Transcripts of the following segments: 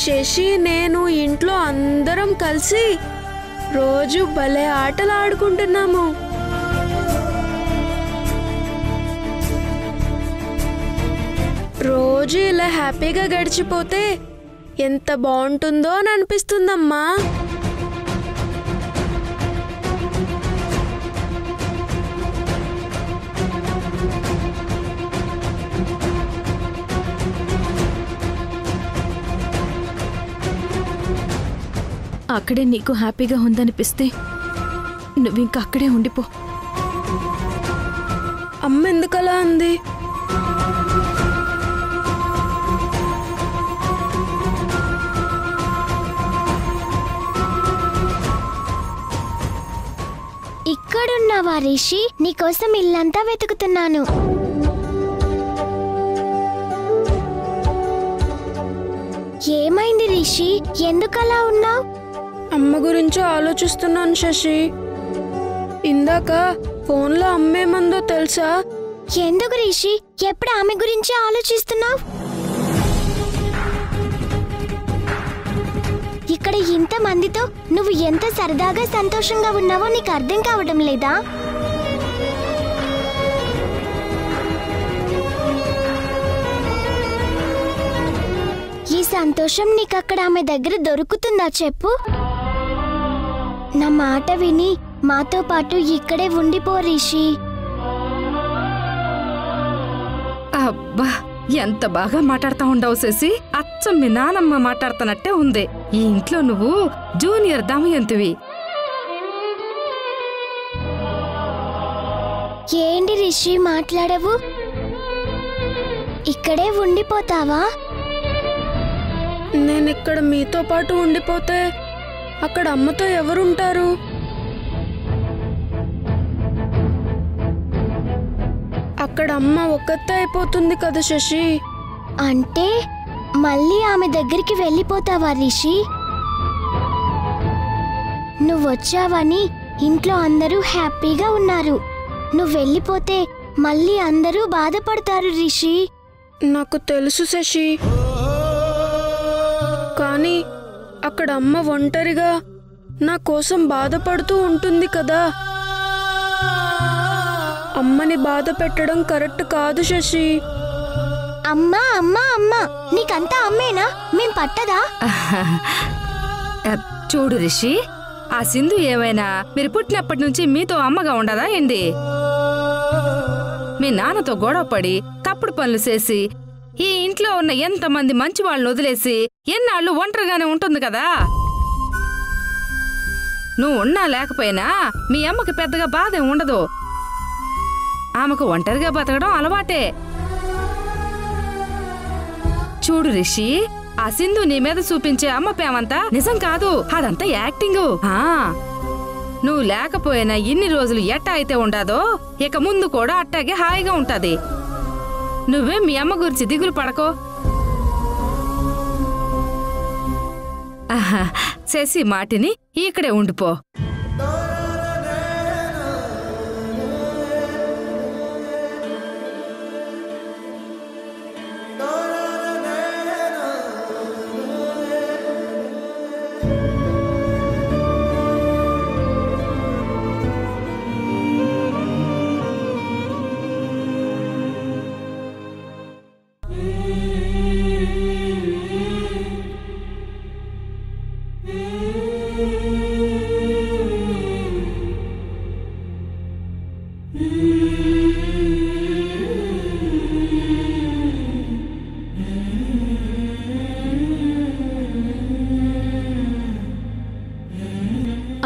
శశి నేను ఇంట్లో అందరం కలిసి రోజు భలే ఆటలు ఆడుకుంటున్నాము. రోజు ఇలా హ్యాపీగా గడిచిపోతే ఎంత బాగుంటుందో అని అనిపిస్తుందమ్మా. అక్కడే నీకు హ్యాపీగా ఉందనిపిస్తే నువ్వింక అక్కడే ఉండిపో. అమ్మ ఎందుకలా అంది? ఇక్కడున్నావా రిషి? నీకోసం ఇల్లంతా వెతుకుతున్నాను. ఏమైంది రిషి? ఎందుకలా ఉన్నావు? అమ్మ గురించి ఆలోచిస్తున్నాను శశి. ఇందాక ఫోన్లో అమ్మేమందో తెలుసా? ఎందుకు రిషి ఎప్పుడు ఆమె గురించి ఆలోచిస్తున్నావు? ఇక్కడ ఇంతమందితో నువ్వు ఎంత సరదాగా సంతోషంగా ఉన్నావో నీకు అర్థం కావడం లేదా? ఈ సంతోషం నీకు అక్కడ ఆమె దగ్గర దొరుకుతుందా చెప్పు? నా మాట విని మాతో పాటు ఇక్కడే ఉండిపో రిషి. అబ్బా ఎంత బాగా మాట్లాడుతా ఉండవు శశి. అచ్చం మీ నానమ్మ మాట్లాడుతున్నట్టే ఉంది. ఈ ఇంట్లో నువ్వు జూనియర్ దమయంతివి. ఏంటి రిషి మాట్లాడవు? ఇక్కడే ఉండిపోతావా? నేనిక్కడ మీతో పాటు ఉండిపోతే అక్కడ అమ్మతో ఎవరుంటారు? అక్కడ అమ్మ ఒక్కతే అయిపోతుంది కదా శశి. అంటే మళ్ళీ ఆమె దగ్గరికి వెళ్ళిపోతావా రిషి? నువ్వొచ్చావని ఇంట్లో అందరూ హ్యాపీగా ఉన్నారు. నువ్వు వెళ్ళిపోతే మళ్ళీ అందరూ బాధపడతారు రిషి. నాకు తెలుసు శశి, కానీ అక్కడ అమ్మ ఒంటరిగా నా కోసం బాధపడుతూ ఉంటుంది కదా. అమ్మని బాధ పెట్టడం కరెక్ట్ కాదు శశి. అమ్మా అమ్మా అమ్మా, నీకంతా అమ్మేనా? మేం పట్టదా? చూడు రిషి, ఆ సింధు ఏమైనా మీరు పుట్టినప్పటి నుంచి మీతో అమ్మగా ఉండదా ఏంది? మీ నాన్నతో గొడవపడి తప్పుడు పనులు చేసి ఈ ఇంట్లో ఉన్న ఎంతమంది మంచి వాళ్ళని వదిలేసి ఎన్నాళ్ళు ఒంటరిగానే ఉంటుంది కదా. నువ్వు ఉన్నా లేకపోయినా మీ అమ్మకి పెద్దగా బాధ ఉండదు. ఆమెకు ఒంటరిగా బతకడం అలవాటే. చూడు రిషి, ఆ సింధు నీ మీద చూపించే అమ్మ ప్రేమంతా నిజం కాదు, అదంతా యాక్టింగు. నువ్వు లేకపోయినా ఇన్ని రోజులు ఎట్టా అయితే ఉండాదో ఇక ముందు కూడా అట్టాగే హాయిగా ఉంటది. నువ్వే మీ అమ్మ గురించి దిగులు పడకో. శశి మాటిని ఇక్కడే ఉండిపో.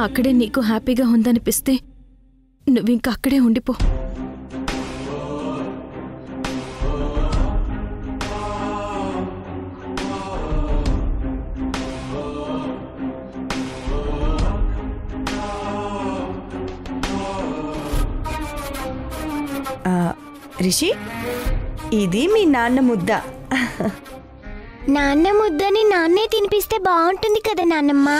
అక్కడే నీకు హ్యాపీగా ఉందనిపిస్తే నువ్వింక అక్కడే ఉండిపో. రిషి, ఇది మీ నాన్న ముద్ద. నాన్న ముద్దని నాన్నే తినిపిస్తే బాగుంటుంది కదా నాన్నమ్మ.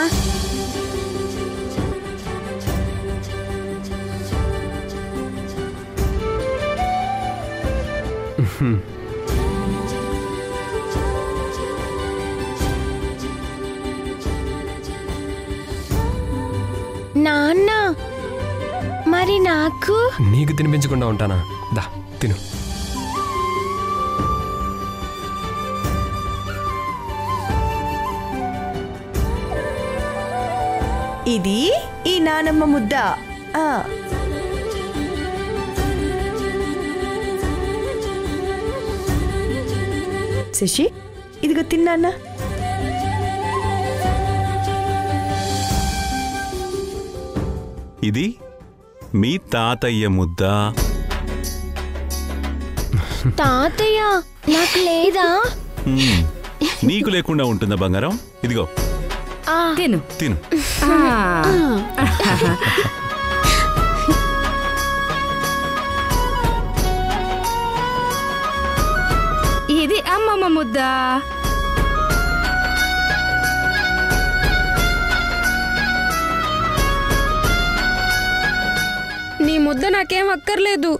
నాన్న మరి నాకు నీకు తినిపించకుండా ఉంటానా? దా తిను. ఇది ఈ నానమ్మ ముద్ద. శశి ఇదిగో తిన్నానా? ఇది మీ తాతయ్య ముద్ద. తాతయ్య నాకు లేదా? నీకు లేకుండా ఉంటుందా బంగారం? ఇదిగో తిను తిను. ఇది అమ్మమ్మ ముద్ద. నీ ముద్ద నాకేం అక్కర్లేదు.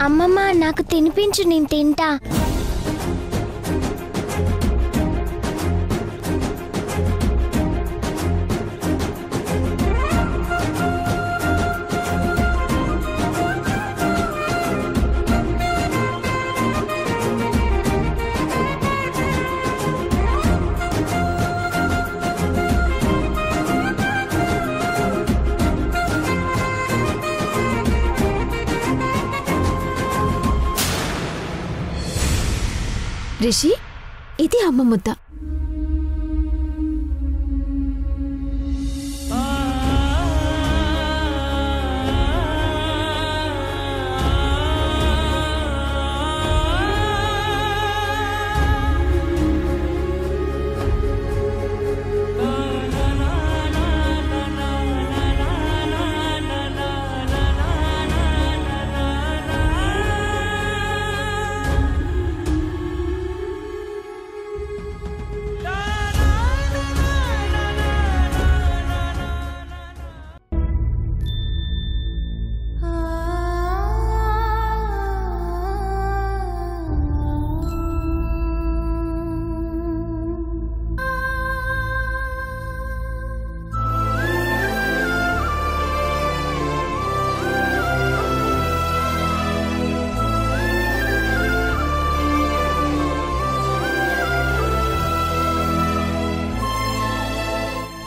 అమ్మమ్మ నాకు తినిపించు, నేను తింటా. రిషి, ఇది అమ్మ ముద్ద.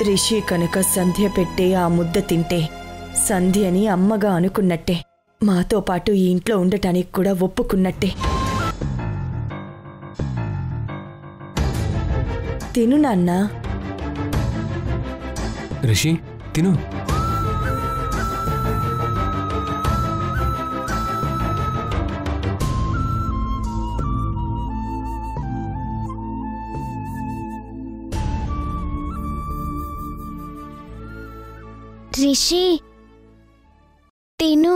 రిషి కనుక సంధ్య పెట్టే ఆ ముద్ద తింటే సంధ్యని అమ్మగా అనుకున్నట్టే, మాతో పాటు ఈ ఇంట్లో ఉండటానికి కూడా ఒప్పుకున్నట్టే. తిను నాన్నా. రిషి తిను. రిషి తిను.